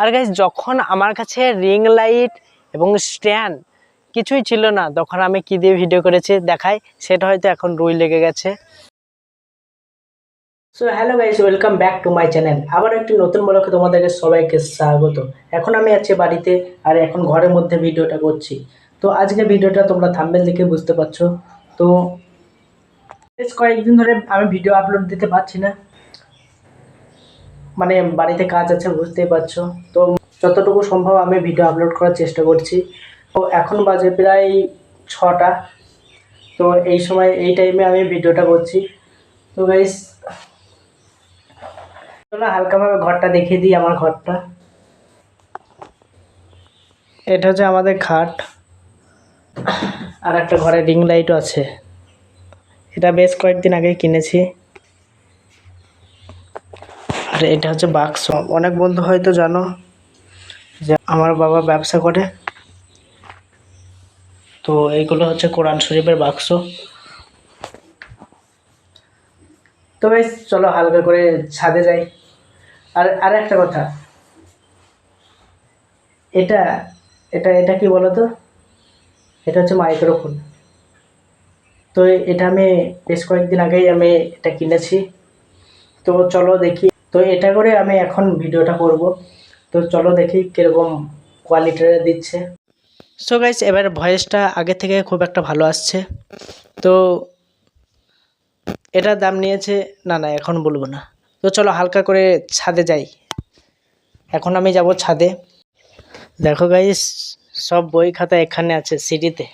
আর guys যখন আমার কাছে রিং লাইট এবং স্ট্যান্ড কিছুই ছিল না, তখন আমি কি দিয়ে ভিডিও করেছি দেখাই, সেটা হয়তো এখন রুই লেগে গেছে। So hello guys, welcome back to my channel. আবার একটি নতুন ব্লগে তোমাদেরকে সবাইকে স্বাগত। এখন আমি আছি বাড়িতে, আর এখন ঘরের মধ্যে ভিডিওটা করছি। তো আজকে ভিডিওটা তোমরা থাম্বনেল দেখে বুঝতে পারছো। তো বেশ কয়েকদিন ধরে আমি ভিডিও আপলোড দিতে পারছি না, মানে বাড়িতে কাজ আছে, বুঝতেই পারছো। তো যতটুকু সম্ভব আমি ভিডিও আপলোড করার চেষ্টা করছি। তো এখন বাজে প্রায় 6টা। তো এই টাইমে আমি ভিডিওটা করছি। তো গাইস চলো হালকাভাবে ঘরটা দেখিয়ে দিই, আমার ঘরটা। এটা হচ্ছে আমাদের খাট, আর একটা ঘরে রিং লাইটও আছে। এটা বেশ কয়েকদিন আগেই কিনেছি। আর এটা হচ্ছে বাক্স। অনেক বন্ধু হয়তো জানো যে আমার বাবা ব্যবসা করে। তো এইগুলো হচ্ছে কোরআন শরীফের বাক্স। তো বেশ চলো হালকা করে ছাদে যাই। আর একটা কথা, এটা এটা এটা কি বলো তো, এটা হচ্ছে মাইক্রোফোন। তো এটা আমি বেশ কয়েকদিন আগেই আমি এটা কিনেছি। তো চলো দেখি, তো এটা করে আমি এখন ভিডিওটা করব। তো চলো দেখি কীরকম কোয়ালিটিটা দিচ্ছে। সো গাইস, এবার ভয়েসটা আগে থেকে খুব একটা ভালো আসছে। তো এটার দাম নিয়েছে, না এখন বলবো না। তো চলো হালকা করে ছাদে যাই। এখন আমি যাব ছাদে। দেখো গাইস, সব বই খাতা এখানে আছে সিঁড়িতে।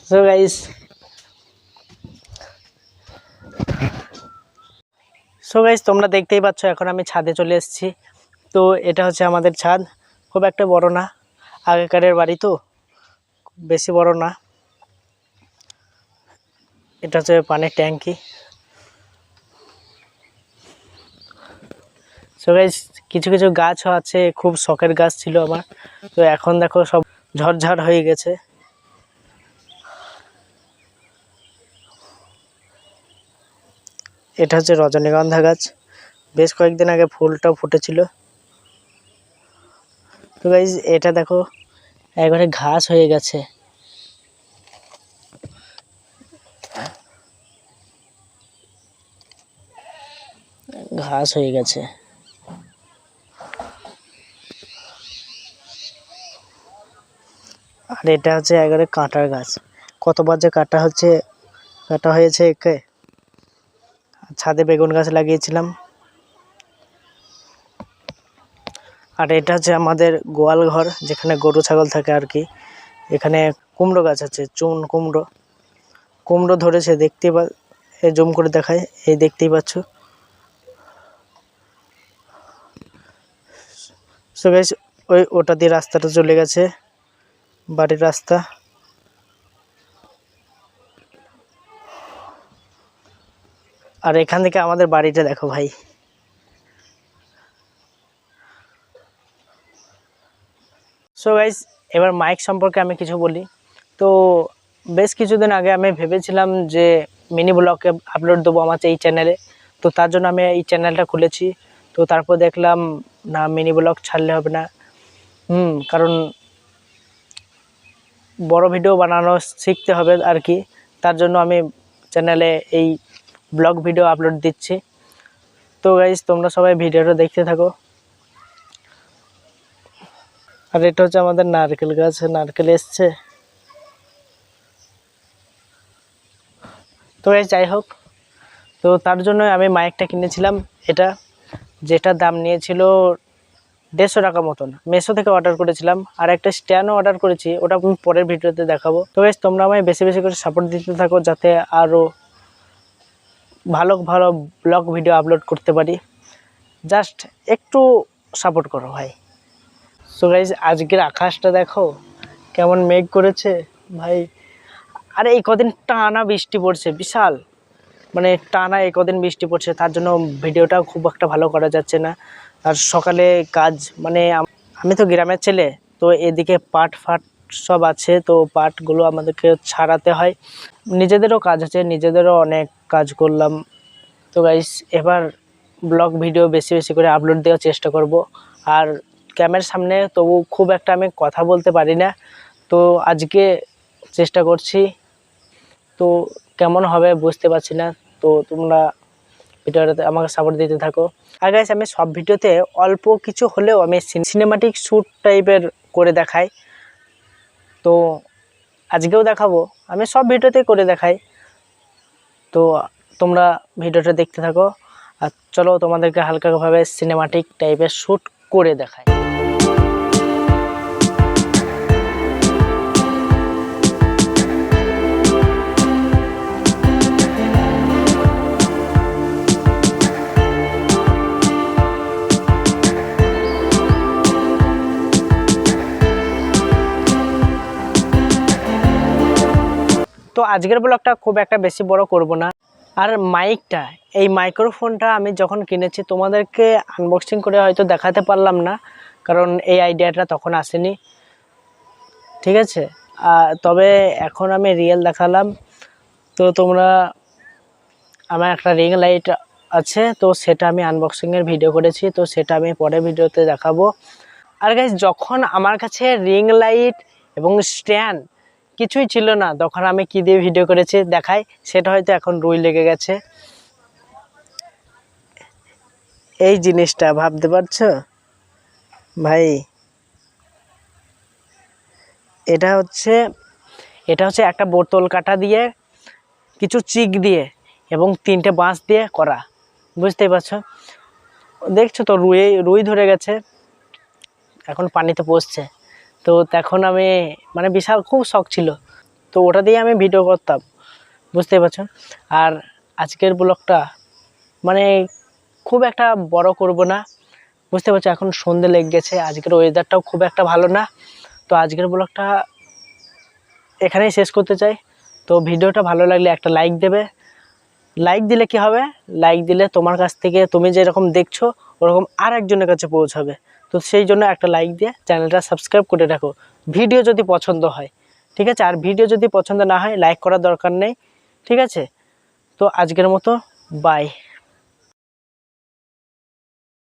সো গাইস তোমরা দেখতেই পাচ্ছ, এখন আমি ছাদে চলে এসেছি। তো এটা হচ্ছে আমাদের ছাদ, খুব একটা বড় না, আগেকারের বাড়ি তো বেশি বড় না। এটা হচ্ছে পানির ট্যাঙ্কি। সো গাইস, কিছু কিছু গাছও আছে, খুব শখের গাছ ছিল আমার। তো এখন দেখো সব ঝড়ঝাড় হয়ে গেছে। এটা হচ্ছে রজনীগন্ধা গাছ, বেশ কয়েকদিন আগে ফুলটাও ফুটেছিল। তো গাইস এটা দেখো একবারে ঘাস হয়ে গেছে। ঘাস হয়ে গেছে। আর এটা হচ্ছে একবারে কাঁটার গাছ, কতবার যে কাটা হয়েছে একে। ছাদে বেগুন গাছ লাগিয়েছিলাম। আর এটা হচ্ছে আমাদের গোয়াল ঘর, যেখানে গরু ছাগল থাকে আর কি। এখানে কুমড়ো গাছ আছে, চুন কুমড়ো ধরেছে, জুম করে দেখায়, এই দেখতেই পাচ্ছ। সো গাইস, ওটা দিয়ে রাস্তাটা চলে গেছে, বাড়ির রাস্তা। আর এখান থেকে আমাদের বাড়িটা দেখো ভাই। সো গাইস, এবার মাইক সম্পর্কে আমি কিছু বলি। তো বেশ কিছুদিন আগে আমি ভেবেছিলাম যে মিনি ব্লগে আপলোড দেবো আমার এই চ্যানেলে। তো তার জন্য আমি এই চ্যানেলটা খুলেছি। তো তারপর দেখলাম না, মিনি ব্লগ ছাড়লে হবে না। কারণ বড় ভিডিও বানানো শিখতে হবে আর কি। তার জন্য আমি চ্যানেলে এই ব্লগ ভিডিও আপলোড দিচ্ছি। তো গাইস, তোমরা সবাই ভিডিওটা দেখতে থাকো। আর এটা হচ্ছে আমাদের নারকেল গাছ, নারকেল এসছে। তো গাইস যাই হোক, তো তার জন্য আমি মাইকটা কিনেছিলাম, যেটার দাম নিয়েছিল 150 টাকা মতন। মেশো থেকে অর্ডার করেছিলাম। আর একটা স্ট্যান্ডও অর্ডার করেছি, ওটা আমি পরের ভিডিওতে দেখাবো। তো গাইস, তোমরা আমায় বেশি বেশি করে সাপোর্ট দিতে থাকো, যাতে আরও ভালো ভালো ব্লগ ভিডিও আপলোড করতে পারি। জাস্ট একটু সাপোর্ট করো ভাই। সো গাইস, আজকের আকাশটা দেখো কেমন মেঘ করেছে ভাই। আর এই কদিন টানা বৃষ্টি পড়ছে, বিশাল মানে টানা এই কদিন বৃষ্টি পড়ছে, তার জন্য ভিডিওটা খুব একটা ভালো করা যাচ্ছে না। আর সকালে কাজ, মানে আমি তো গ্রামের ছেলে, তো এদিকে পাট ফাট সব আছে, তো পাটগুলো আমাদেরকে ছাড়াতে হয়। নিজেদেরও কাজ আছে, নিজেদেরও অনেক কাজ করলাম। তো গাইস এবার ব্লগ ভিডিও বেশি বেশি করে আপলোড দেওয়ার চেষ্টা করব। আর ক্যামেরার সামনে তবু খুব একটা আমি কথা বলতে পারি না, তো আজকে চেষ্টা করছি। তো কেমন হবে বুঝতে পারছি না, তো তোমরা ভিডিওটাতে আমাকে সাপোর্ট দিতে থাকো। আর গাইস আমি সব ভিডিওতে অল্প কিছু হলেও আমি সিনেমাটিক শ্যুট টাইপের করে দেখাই, তো আজকেও দেখাবো। আমি সব ভিডিওতে করে দেখাই, তো তোমরা ভিডিওটা দেখতে থাকো। আর চলো তোমাদেরকে হালকাভাবে সিনেমাটিক টাইপের শ্যুট করে দেখাই। তো আজকের ব্লগটা খুব একটা বেশি বড় করব না। আর মাইকটা, এই মাইক্রোফোনটা আমি যখন কিনেছি তোমাদেরকে আনবক্সিং করে হয়তো দেখাতে পারলাম না, কারণ এই আইডিয়াটা তখন আসেনি, ঠিক আছে। তবে এখন আমি রিয়েল দেখালাম। তো তোমরা, আমার একটা রিং লাইট আছে, তো সেটা আমি আনবক্সিংয়ের ভিডিও করেছি, তো সেটা আমি পরের ভিডিওতে দেখাবো। আর গাইস যখন আমার কাছে রিং লাইট এবং স্ট্যান্ড কিছুই ছিল না, তখন আমি কি দিয়ে ভিডিও করেছি দেখাই, সেটা হয়তো এখন রুই লেগে গেছে। এই জিনিসটা ভাবতে পারছো ভাই, এটা হচ্ছে একটা বোতল কাটা দিয়ে, কিছু চিক দিয়ে এবং 3টে বাঁশ দিয়ে করা, বুঝতেই পারছো। দেখছো তো রুই ধরে গেছে, এখন পানিতে পড়ছে। তো তখন আমি মানে বিশাল খুব শখ ছিল, তো ওটা দিয়ে আমি ভিডিও করতাম, বুঝতেই পারছো। আর আজকের ব্লগটা মানে খুব একটা বড় করব না, বুঝতে পারছো। এখন সন্ধে লেগে গেছে, আজকের ওয়েদারটাও খুব একটা ভালো না, তো আজকের ব্লগটা এখানেই শেষ করতে চাই। তো ভিডিওটা ভালো লাগলে একটা লাইক দেবে। লাইক দিলে কি হবে, লাইক দিলে তোমার কাছ থেকে তুমি যেরকম দেখছো ওরকম আর একজনের কাছে পৌঁছাবে, তো সেই জন্য একটা লাইক দিয়ে চ্যানেলটা সাবস্ক্রাইব করে রাখো, ভিডিও যদি পছন্দ হয়, ঠিক আছে। আর ভিডিও যদি পছন্দ না হয় লাইক করার দরকার নেই, ঠিক আছে। তো আজকের মতো বাই।